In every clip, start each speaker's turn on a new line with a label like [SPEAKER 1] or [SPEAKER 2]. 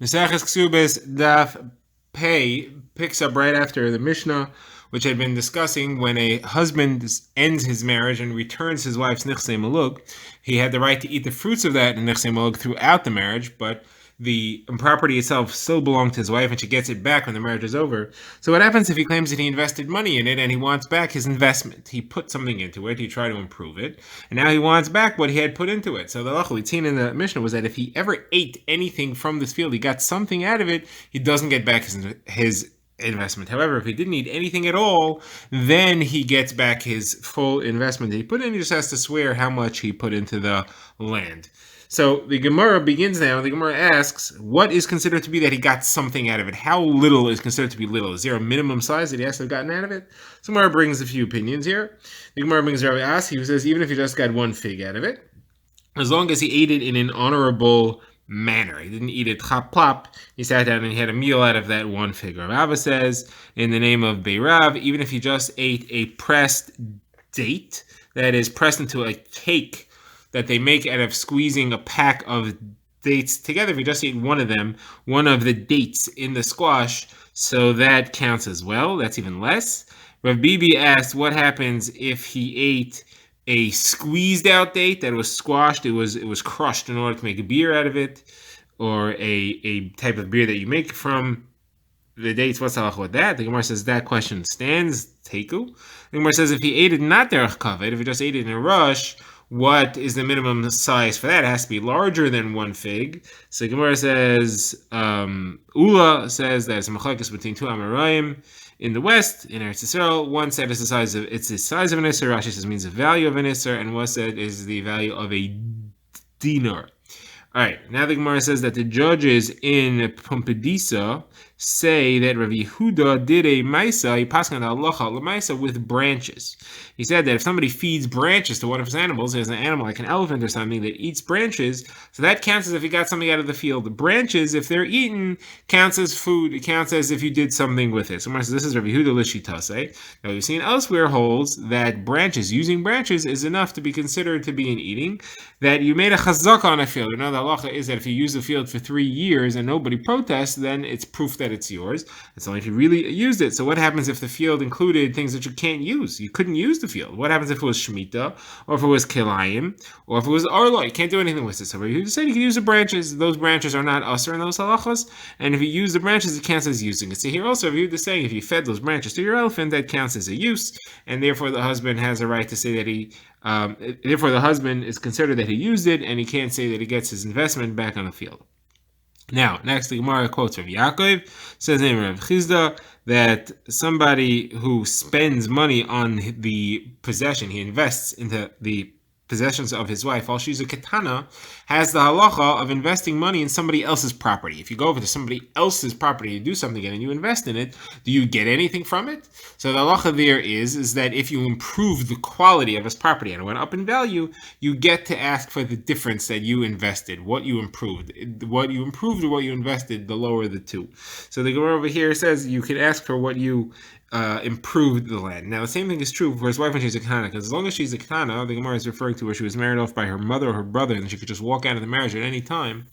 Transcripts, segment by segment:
[SPEAKER 1] Maseches Kesubos Daf Pei picks up right after the Mishnah, which had been discussing when a husband ends his marriage and returns his wife's nichsei malug. He had the right to eat the fruits of that nichsei malug throughout the marriage, but the property itself still belonged to his wife, and she gets it back when the marriage is over. So what happens if he claims that he invested money in it and he wants back his investment? He put something into it, he tried to improve it, and now he wants back what he had put into it. So the halacha we'd seen in the Mishnah was that if he ever ate anything from this field, he got something out of it, he doesn't get back his investment. However, if he didn't eat anything at all, then he gets back his full investment that he put in. He just has to swear how much he put into the land. So the Gemara begins now. The Gemara asks, what is considered to be that he got something out of it? How little is considered to be little? Is there a minimum size that he has to have gotten out of it? So Gemara brings a few opinions here. The Gemara brings Rabbi Asi, who says even if he just got one fig out of it, as long as he ate it in an honorable manner. He didn't eat it chap plop. He sat down and he had a meal out of that one fig. Rav Abba says, in the name of Beirav, even if he just ate a pressed date, that is pressed into a cake that they make out of squeezing a pack of dates together, if you just eat one of them, one of the dates in the squash, so that counts as well. That's even less. Rav Bibi asked, what happens if he ate a squeezed out date that was squashed? It was crushed in order to make a beer out of it, or a type of beer that you make from the dates. What's the halacha with that? The Gemara says that question stands. Teku. The Gemara says if he ate it not derech kavod, if he just ate it in a rush, what is the minimum size for that? It has to be larger than one fig. So Gemara says, Ula says that it's a machlokes between two Amoraim in the west, in Eretz Yisrael. One said it's the size of an isser. Rashi says means the value of an isser, and one said is the value of a dinar. All right, now the Gemara says that the judges in Pumbedisa say that Rav Yehuda did a maisa, he passed on the halacha l'maisa with branches. He said that if somebody feeds branches to one of his animals, there's an animal like an elephant or something that eats branches, so that counts as if he got something out of the field. The branches, if they're eaten, counts as food. It counts as if you did something with it. So Gemara says this is Rav Yehuda l'shitase. Now we've seen elsewhere holds that using branches is enough to be considered to be an eating. That you made a chazaka on a field. Another halacha is that if you use the field for 3 years and nobody protests, then it's proof that it's yours. It's only if you really used it. So what happens if the field included things that you can't use? You couldn't use the field. What happens if it was shemitah, or if it was kilayim, or if it was arlo? You can't do anything with it. So you said you can use the branches. Those branches are not usher in those halachas, and if you use the branches, it counts as using it. So here also, if you're saying if you fed those branches to your elephant, that counts as a use, and therefore the husband has a right to say that he. Therefore, the husband is considered that he used it, and he can't say that he gets his investment back on the field. Now, next, the Gemara quotes from Yaakov, says in Rav Chizda that somebody who spends money on the possession, he invests into the possessions of his wife, while she's a katana, has the halacha of investing money in somebody else's property. If you go over to somebody else's property and do something in it and you invest in it, do you get anything from it? So the halacha there is that if you improve the quality of his property and it went up in value, you get to ask for the difference that you invested, what you improved. What you improved or what you invested, the lower the two. So the Gemara over here says you can ask for what you improved the land. Now, the same thing is true for his wife when she's a katana, because as long as she's a katana, the Gemara is referring to where she was married off by her mother or her brother, and she could just walk out of the marriage at any time.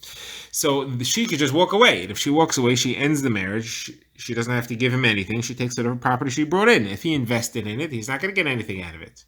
[SPEAKER 1] So she could just walk away. And if she walks away, she ends the marriage. She doesn't have to give him anything. She takes whatever property she brought in. If he invested in it, he's not going to get anything out of it.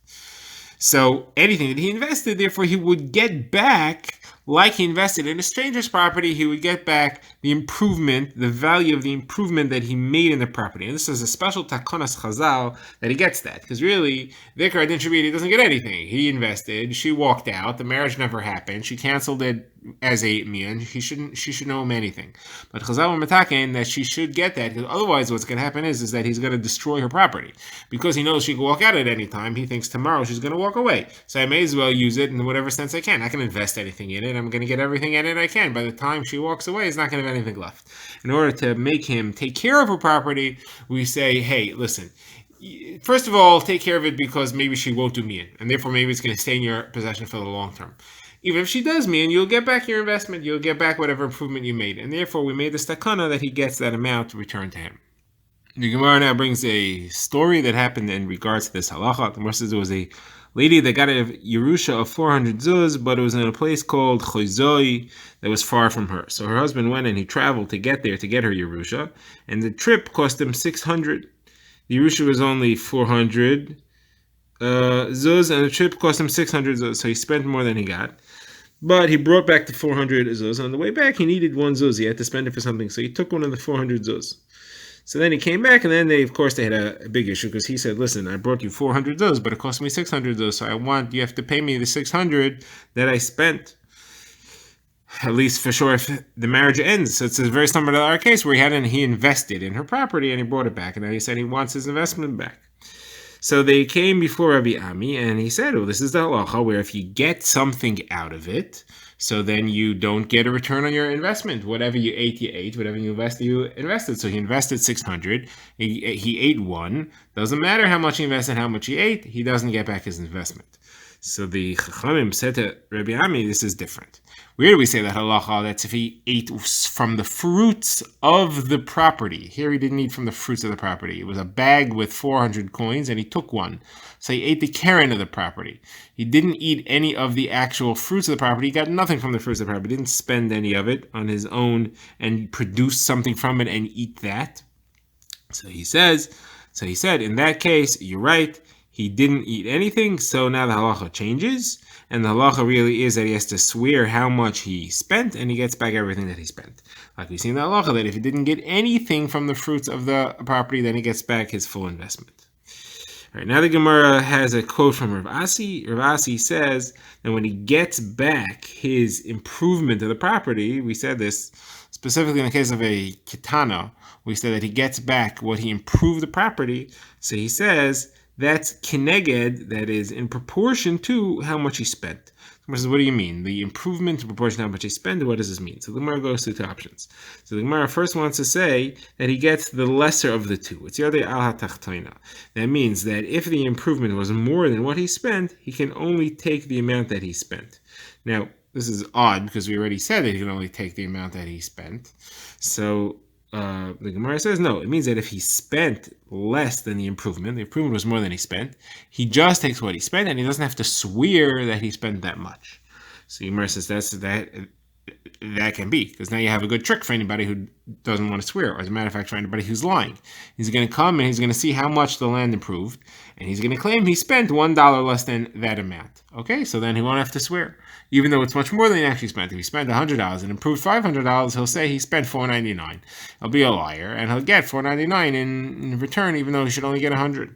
[SPEAKER 1] So anything that he invested, therefore, he would get back, like he invested in a stranger's property, he would get back the improvement, the value of the improvement that he made in the property. And this is a special takonas chazal that he gets that. Because really, Vikar Adin Shabbat, he doesn't get anything. He invested, she walked out, the marriage never happened, she canceled it as a mian, she should owe him anything. But chazal mataken that she should get that, because otherwise what's going to happen is that he's going to destroy her property. Because he knows she can walk out at any time, he thinks tomorrow she's going to walk away. So I may as well use it in whatever sense I can. I can invest anything in it. I'm going to get everything in it I can. By the time she walks away, he's not going to have anything left. In order to make him take care of her property, we say, hey, listen, first of all, take care of it because maybe she won't do mian, and therefore maybe it's going to stay in your possession for the long term. Even if she does mian, you'll get back your investment, you'll get back whatever improvement you made, and therefore we made the takana that he gets that amount returned to him. The Gemara now brings a story that happened in regards to this halacha. The Gemara says there was a lady that got a Yerusha of 400 zuz, but it was in a place called Choizoi that was far from her. So her husband went and he traveled to get there to get her Yerusha, and the trip cost him 600. The Yerusha was only 400 zuz, and the trip cost him 600 zuz, so he spent more than he got. But he brought back the 400 zuz. On the way back, he needed one zuz. He had to spend it for something, so he took one of the 400 zuz. So then he came back, and then they had a big issue because he said, "Listen, I brought you 400 zuz, but it cost me 600 zuz. So you have to pay me the 600 that I spent, at least for sure, if the marriage ends." So it's very similar to our case where he invested in her property and he brought it back, and then he said he wants his investment back. So they came before Rabbi Ami, and he said, "Well, this is the halacha where if you get something out of it, so then you don't get a return on your investment. Whatever you ate. Whatever you invested. So he invested 600. He ate one. Doesn't matter how much he invested, how much he ate. He doesn't get back his investment." So the Chachamim said to Rabbi Ami, "This is different. Where do we say that halacha? That's if he ate from the fruits of the property. Here he didn't eat from the fruits of the property. It was a bag with 400 coins, and he took one. So he ate the keren of the property. He didn't eat any of the actual fruits of the property. He got nothing from the fruits of the property. He didn't spend any of it on his own and produce something from it and eat that." So he said, in that case, you're right. He didn't eat anything, so now the halacha changes, and the halacha really is that he has to swear how much he spent, and he gets back everything that he spent. Like we see in the halacha, that if he didn't get anything from the fruits of the property, then he gets back his full investment. All right, now the Gemara has a quote from Rav Asi. Rav Asi says that when he gets back his improvement of the property, we said this specifically in the case of a kitana, we said that he gets back what he improved the property. So he says that's kineged, that is in proportion to how much he spent. What do you mean? The improvement in proportion to how much he spent, what does this mean? So the Gemara goes through two options. So the Gemara first wants to say that he gets the lesser of the two. It's Yodei al HaTachtoina. That means that if the improvement was more than what he spent, he can only take the amount that he spent. Now, this is odd because we already said that he can only take the amount that he spent. So the Gemara says no. It means that if he spent less than the improvement was more than he spent, he just takes what he spent and he doesn't have to swear that he spent that much. So the Gemara says that can be, because now you have a good trick for anybody who doesn't want to swear, or as a matter of fact, for anybody who's lying. He's going to come and he's going to see how much the land improved, and he's going to claim he spent $1 less than that amount. Okay, so then he won't have to swear, even though it's much more than he actually spent. If he spent $100 and improved $500, he'll say he spent $499. He'll be a liar, and he'll get $499 in return, even though he should only get $100.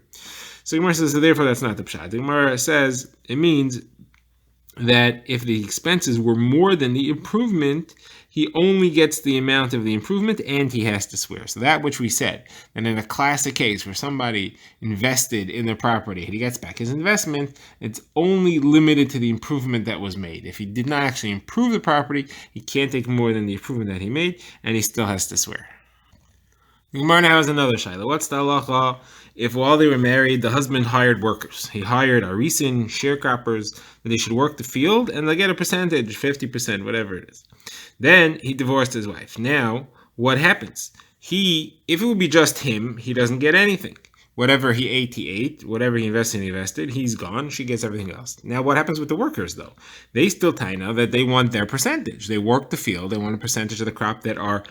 [SPEAKER 1] So Gemara says, so therefore that's not the pshat. The Gemara says it means that if the expenses were more than the improvement, he only gets the amount of the improvement and he has to swear. So that which we said, and in a classic case where somebody invested in the property and he gets back his investment, it's only limited to the improvement that was made. If he did not actually improve the property, he can't take more than the improvement that he made, and he still has to swear. The Gemara now has another shayla. What's the halacha if while they were married, the husband hired workers? He hired arisin, sharecroppers, that they should work the field, and they'll get a percentage, 50%, whatever it is. Then he divorced his wife. Now, what happens? If it would be just him, he doesn't get anything. Whatever he ate. Whatever he invested, he's gone. She gets everything else. Now, what happens with the workers, though? They still taina that they want their percentage. They work the field. They want a percentage of the crop that are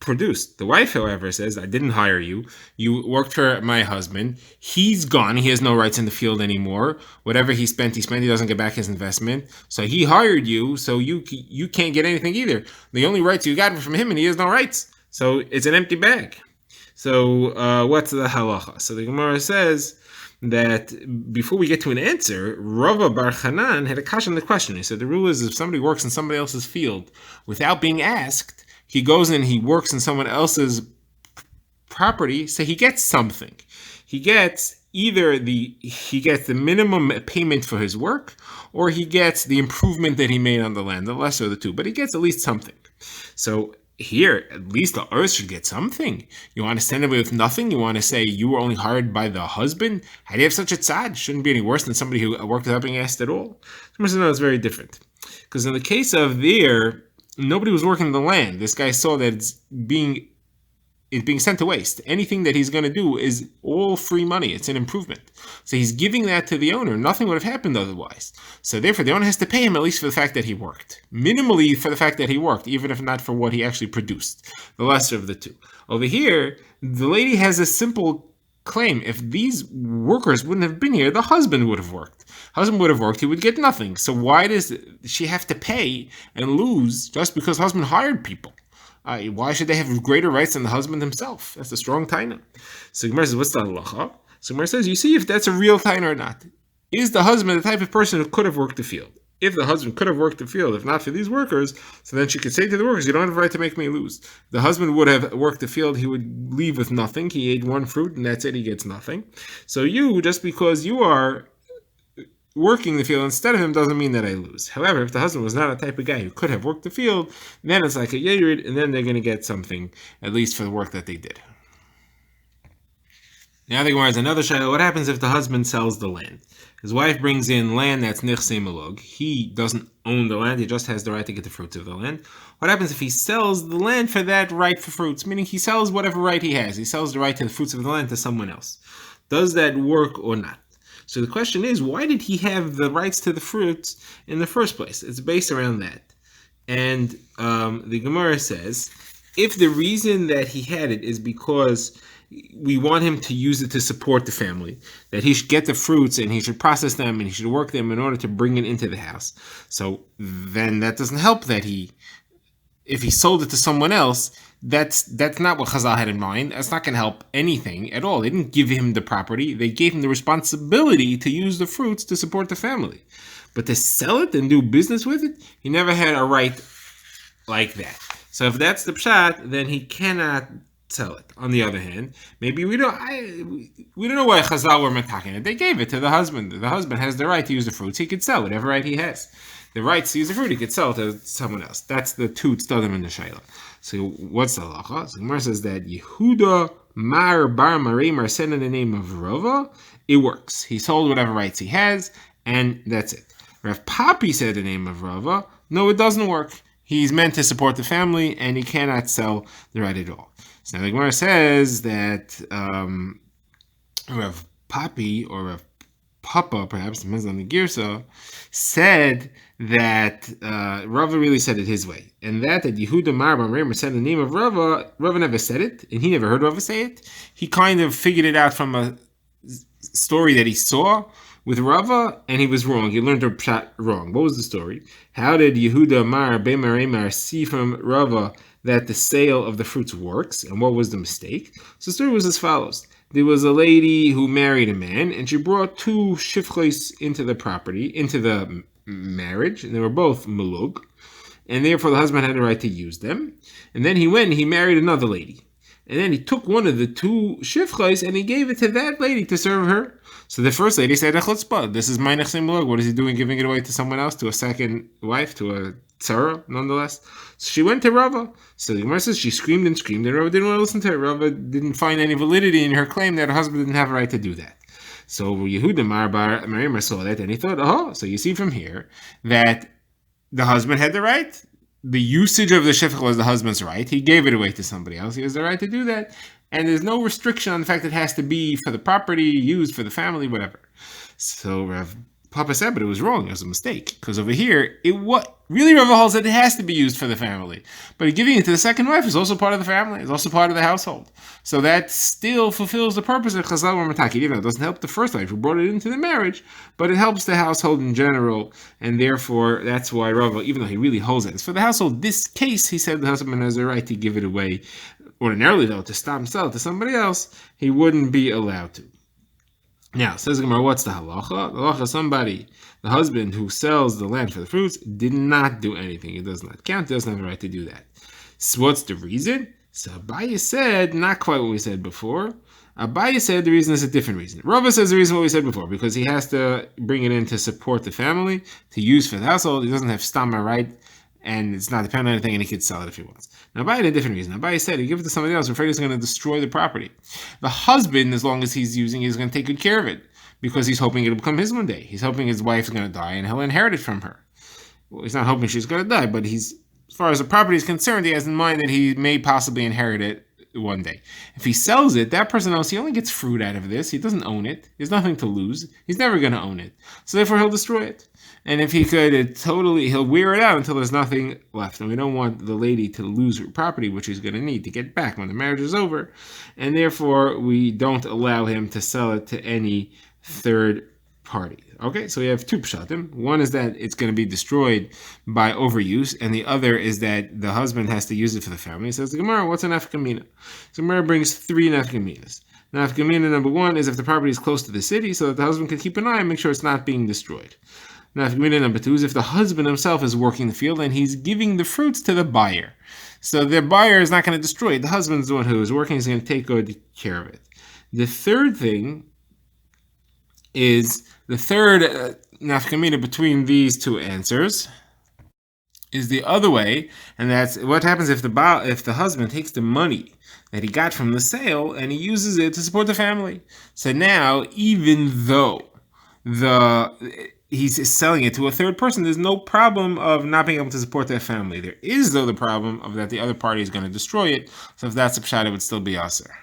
[SPEAKER 1] produced. The wife, however, says, I didn't hire you. You worked for my husband. He's gone. He has no rights in the field anymore. Whatever he spent. He doesn't get back his investment. So he hired you, so you can't get anything either. The only rights you got were from him, and he has no rights. So it's an empty bag. So what's the halacha? So the Gemara says that before we get to an answer, Rava Bar Chanan had a kasha on the question. He said the rule is if somebody works in somebody else's field without being asked, he goes in, he works in someone else's property, so he gets something. He gets the minimum payment for his work, or he gets the improvement that he made on the land, the lesser of the two, but he gets at least something. So here, at least the earth should get something. You want to send away with nothing? You want to say you were only hired by the husband? How do you have such a tzad? Shouldn't be any worse than somebody who worked without being asked at all. No, it's very different. Because in the case of nobody was working the land. This guy saw that it's being is being sent to waste. Anything that he's going to do is all free money. It's an improvement. So he's giving that to the owner. Nothing would have happened otherwise. So therefore, the owner has to pay him at least for the fact that he worked. Minimally for the fact that he worked, even if not for what he actually produced. The lesser of the two. Over here, the lady has a simple claim. If these workers wouldn't have been here, the husband would have worked. Husband would have worked, he would get nothing. So why does she have to pay and lose just because husband hired people? Why should they have greater rights than the husband himself? That's a strong taina. So Gemara says, what's the halacha? So Gemara says, you see if that's a real taina or not. Is the husband the type of person who could have worked the field? If the husband could have worked the field, if not for these workers, so then she could say to the workers, you don't have a right to make me lose. The husband would have worked the field, he would leave with nothing. He ate one fruit and that's it, he gets nothing. So you, just because you are working the field instead of him doesn't mean that I lose. However, if the husband was not a type of guy who could have worked the field, then it's like a yerid, and then they're going to get something, at least for the work that they did. Now the Gemara has another shayla. What happens if the husband sells the land? His wife brings in land that's nichsei malug. He doesn't own the land, he just has the right to get the fruits of the land. What happens if he sells the land for that right for fruits? Meaning he sells whatever right he has. He sells the right to the fruits of the land to someone else. Does that work or not? So the question is, why did he have the rights to the fruits in the first place? It's based around that. And the Gemara says, if the reason that he had it is because we want him to use it to support the family, that he should get the fruits and he should process them and he should work them in order to bring it into the house. So then that doesn't help that if he sold it to someone else, that's not what Chazal had in mind. That's not going to help anything at all. They didn't give him the property. They gave him the responsibility to use the fruits to support the family. But to sell it and do business with it, he never had a right like that. So if that's the pshat, then he cannot sell it. On the other hand, maybe we don't know why Chazal were metaking it. They gave it to the husband. The husband has the right to use the fruits. He could sell whatever right he has. The rights to use the fruit, he could sell to someone else. That's the two tzadim in the shayla. So what's the halacha? So Gemara says that Yehuda Mar Bar Marim said in the name of Rava, it works. He sold whatever rights he has, and that's it. Rav Papi said the name of Rava, no, it doesn't work. He's meant to support the family, and he cannot sell the right at all. So now the Gemara says that Rav Papi or Rav Papa, perhaps depends on the girsa, said that Rava really said it his way, and that Yehuda Mar Bar Marim said the name of Rava never said it, and he never heard Rava say it. He kind of figured it out from a story that he saw with Rava, and he was wrong. He learned the pshat wrong. What was the story? How did Yehuda Mar Bar Marim see from Rava that the sale of the fruits works, and what was the mistake? So the story was as follows. There was a lady who married a man, and she brought two shifchos into the property, into the marriage, and they were both malug, and therefore the husband had the right to use them. And then he married another lady. And then he took one of the two shifchos and he gave it to that lady to serve her. So the first lady said, this is my nechsei malug. What is he doing, giving it away to someone else, to a second wife, to a tzara, nonetheless? So she went to Rava. So the Gemara says she screamed and screamed, and Rava didn't want to listen to her. Rava didn't find any validity in her claim that her husband didn't have a right to do that. So Yehuda Mar Bar Marim saw that, and he thought, so you see from here that the husband had the right. The usage of the shifcha was the husband's right. He gave it away to somebody else. He has the right to do that. And there's no restriction on the fact that it has to be for the property, used for the family, whatever. So Rav Papa said, but it was wrong. It was a mistake. Because over here, really Rav holds that it has to be used for the family. But giving it to the second wife is also part of the family. It's also part of the household. So that still fulfills the purpose of Chazal or Mataki. Even though it doesn't help the first wife who brought it into the marriage, but it helps the household in general. And therefore, that's why Rav, even though he really holds it, it's for the household. This case, he said the husband has the right to give it away. Ordinarily, though, to stop and sell it to somebody else, he wouldn't be allowed to. Now, says Gemara, what's the halacha? The halacha, the husband who sells the land for the fruits, did not do anything. It does not count. He doesn't have the right to do that. So what's the reason? So Abaye said, not quite what we said before. Abaye said the reason is a different reason. Rava says the reason what we said before, because he has to bring it in to support the family, to use for the household. He doesn't have stama right, and it's not dependent on anything, and he could sell it if he wants. Now, Abaye had a different reason. Abaye said, he give it to somebody else, afraid he's going to destroy the property. The husband, as long as he's using it, is going to take good care of it, because he's hoping it'll become his one day. He's hoping his wife's going to die, and he'll inherit it from her. Well, he's not hoping she's going to die, but as far as the property is concerned, he has in mind that he may possibly inherit it one day. If he sells it, that person knows he only gets fruit out of this. He doesn't own it. He has nothing to lose. He's never going to own it. So therefore, he'll destroy it. And if he could, he'll wear it out until there's nothing left. And we don't want the lady to lose her property, which he's going to need to get back when the marriage is over. And therefore, we don't allow him to sell it to any third party. Okay, so we have two pshatim. One is that it's going to be destroyed by overuse, and the other is that the husband has to use it for the family. Says the Gemara, what's an nafkamina? So Gemara brings three nafkaminas. Nafkamina number one is if the property is close to the city, so that the husband can keep an eye and make sure it's not being destroyed. Nafkamina number two is if the husband himself is working the field and he's giving the fruits to the buyer. So the buyer is not going to destroy it. The husband's the one who is working, he's going to take good care of it. The third thing is the third nafkamina between these two answers is the other way, and that's what happens if the husband takes the money that he got from the sale and he uses it to support the family. So now, even though he's selling it to a third person, there's no problem of not being able to support their family. There is, though, the problem of that the other party is going to destroy it. So if that's a pshat, it would still be aser.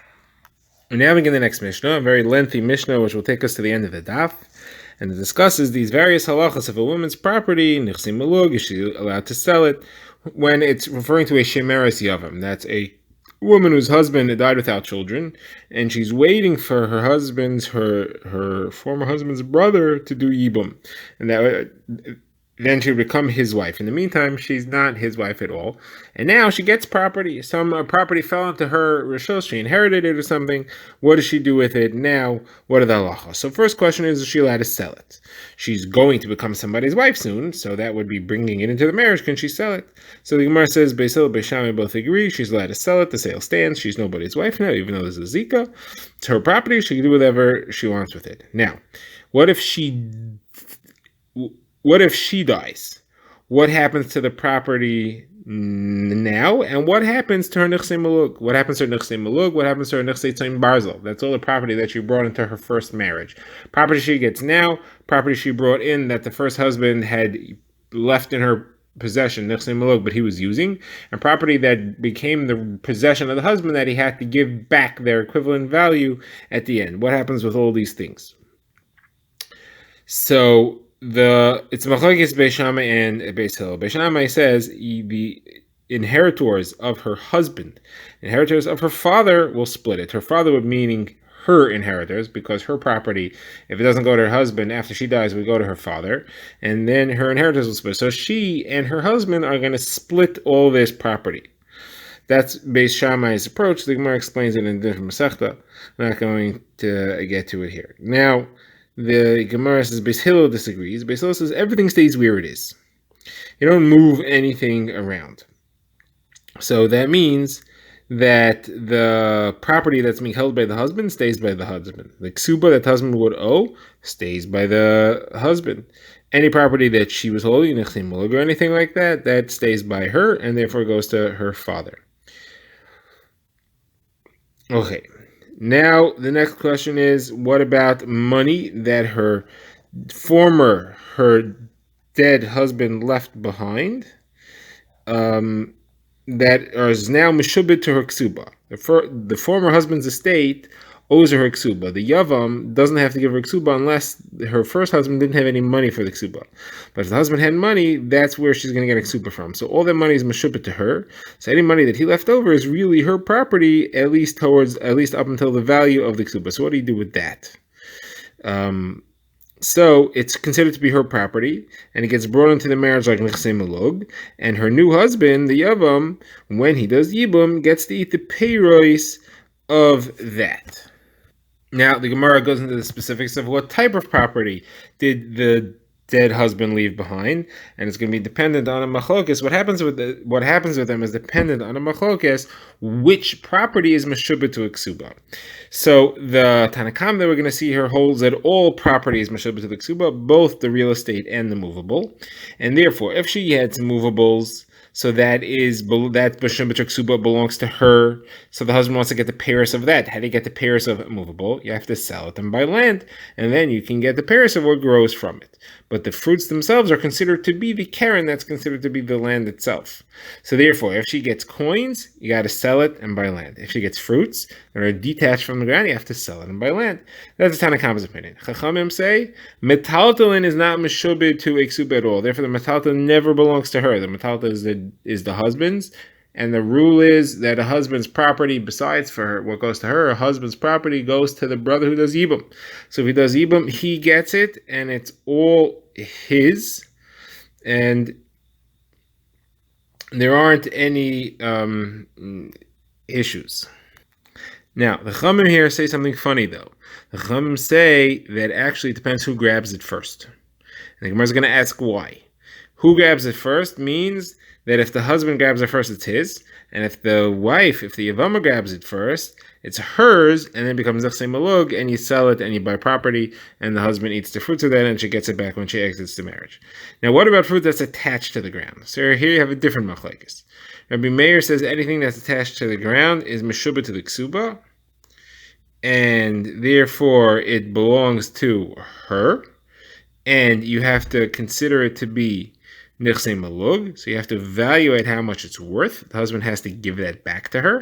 [SPEAKER 1] We're now begin the next Mishnah, a very lengthy Mishnah, which will take us to the end of the daf, and it discusses these various halachas of a woman's property. Nichsim malug, is she allowed to sell it? When it's referring to a shemeres yavam, that's a woman whose husband died without children, and she's waiting for her former husband's brother to do yibum, and that then she would become his wife. In the meantime, she's not his wife at all. And now she gets property. Some property fell into her rishos. She inherited it or something. What does she do with it? Now, what are the halachos? So first question is she allowed to sell it? She's going to become somebody's wife soon, so that would be bringing it into the marriage. Can she sell it? So the Gemara says, Beis Hillel, Beis Shammai both agree. She's allowed to sell it. The sale stands. She's nobody's wife now, even though there's a zika. It's her property. She can do whatever she wants with it. Now, what if she dies? What happens to the property now? And what happens to her nichsei malug? What happens to her nichsei malug? What happens to her nichsei tzim barzel? That's all the property that she brought into her first marriage. Property she gets now, property she brought in that the first husband had left in her possession, nichsei malug, but he was using, and property that became the possession of the husband that he had to give back their equivalent value at the end. What happens with all these things? So it's machlokes Beis Shammai and Beis Hillel. Beis Shammai says the inheritors of her husband, inheritors of her father will split it. Her father would meaning her inheritors, because her property, if it doesn't go to her husband after she dies, would go to her father, and then her inheritors will split. So she and her husband are going to split all this property. That's Beis Shammai's approach. The Gemara explains it in different Masechta. I'm not going to get to it here. Now, the Gemara says Beis Hillel disagrees. Beis Hillel says everything stays where it is. You don't move anything around. So that means that the property that's being held by the husband stays by the husband. The ksuba that the husband would owe stays by the husband. Any property that she was holding, or anything like that, that stays by her and therefore goes to her father. Okay. Now, the next question is, what about money that her dead husband left behind, that is now meshubit to her ksuba? The former husband's estate owes her ksuba. The yavam doesn't have to give her ksuba unless her first husband didn't have any money for the ksuba. But if the husband had money, that's where she's going to get a ksuba from. So all that money is meshubit to her. So any money that he left over is really her property, at least up until the value of the ksuba. So what do you do with that? So it's considered to be her property, and it gets brought into the marriage like nichsei malug, and her new husband, the yavam, when he does yibum, gets to eat the peiros of that. Now, the Gemara goes into the specifics of what type of property did the dead husband leave behind, and it's going to be dependent on a machlokes. What happens with them is dependent on a machlokes, which property is meshubah to a ksuba. So the Tanakam that we're going to see here holds that all property is meshubah to the ksuba, both the real estate and the movable, and therefore, if she had some movables, So that Bashim B'Chaksuba belongs to her. So the husband wants to get the pairs of that. How do you get the pairs of movable? You have to sell it and buy land, and then you can get the pairs of what grows from it. But the fruits themselves are considered to be the Karen, that's considered to be the land itself. So therefore, if she gets coins, you got to sell it and buy land. If she gets fruits that are detached from the ground, you have to sell it and buy land. That's the Tanakhama's opinion. Chachamim say metaltalin is not meshubed to a ksuba at all. Therefore, the metaltalin never belongs to her. The metaltalin is the husband's, and the rule is that a husband's property, besides for her, what goes to her, a husband's property goes to the brother who does Yibum. So if he does Yibum, he gets it, and it's all his, and there aren't any issues. Now, the Chachamim here say something funny, though. The Chachamim say that actually it depends who grabs it first. And the Gemara is going to ask why. Who grabs it first means that if the husband grabs it first, it's his, and if the Yavama grabs it first, it's hers, and then becomes Nechsei Malug, and you sell it, and you buy property, and the husband eats the fruits of that, and she gets it back when she exits the marriage. Now, what about fruit that's attached to the ground? So here you have a different machlekes. Rabbi Meir says anything that's attached to the ground is meshubah to the ksuba, and therefore it belongs to her, and you have to consider it to be Nechsei Malug, so you have to evaluate how much it's worth. The husband has to give that back to her,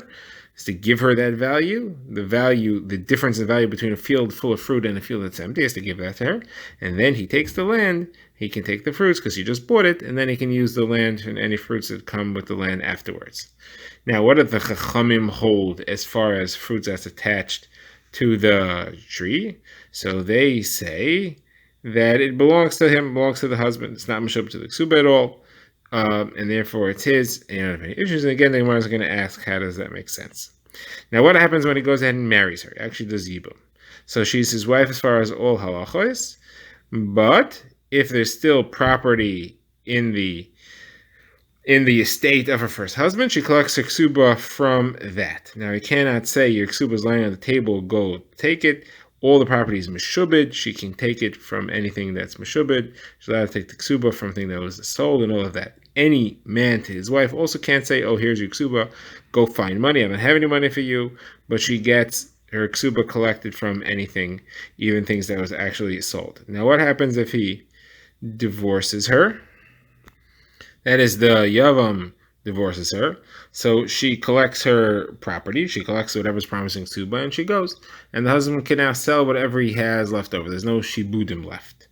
[SPEAKER 1] has to give her that value, the difference in value between a field full of fruit and a field that's empty, has to give that to her, and then he takes the land, he can take the fruits because he just bought it, and then he can use the land and any fruits that come with the land afterwards. Now, what do the Chachamim hold as far as fruits that's attached to the tree? So they say that it belongs to him, belongs to the husband. It's not meshubah to the ksuba at all, and therefore it's his. And you don't have any issues. And again, the Gemara is going to ask, how does that make sense? Now, what happens when he goes ahead and marries her? He actually does yibum. So she's his wife as far as all halachos, but if there's still property in the estate of her first husband, she collects her ksuba from that. Now, he cannot say your ksuba is lying on the table, go take it. All the property is meshubed. She can take it from anything that's meshubed. She's allowed to take the ksuba from anything that was sold and all of that. Any man to his wife also can't say, oh, here's your ksuba, go find money. I don't have any money for you. But she gets her ksuba collected from anything, even things that was actually sold. Now, what happens if he divorces her? That is, the Yavam divorces her. So she collects her property, she collects whatever's promising ksuba, and she goes. And the husband can now sell whatever he has left over. There's no shibudim left.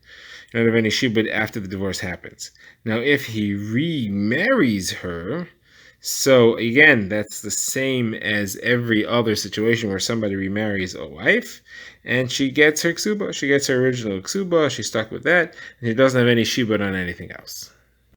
[SPEAKER 1] You don't have any shibud after the divorce happens. Now, if he remarries her, so again, that's the same as every other situation where somebody remarries a wife, and she gets her ksuba. She gets her original ksuba, she's stuck with that, and she doesn't have any shibud on anything else.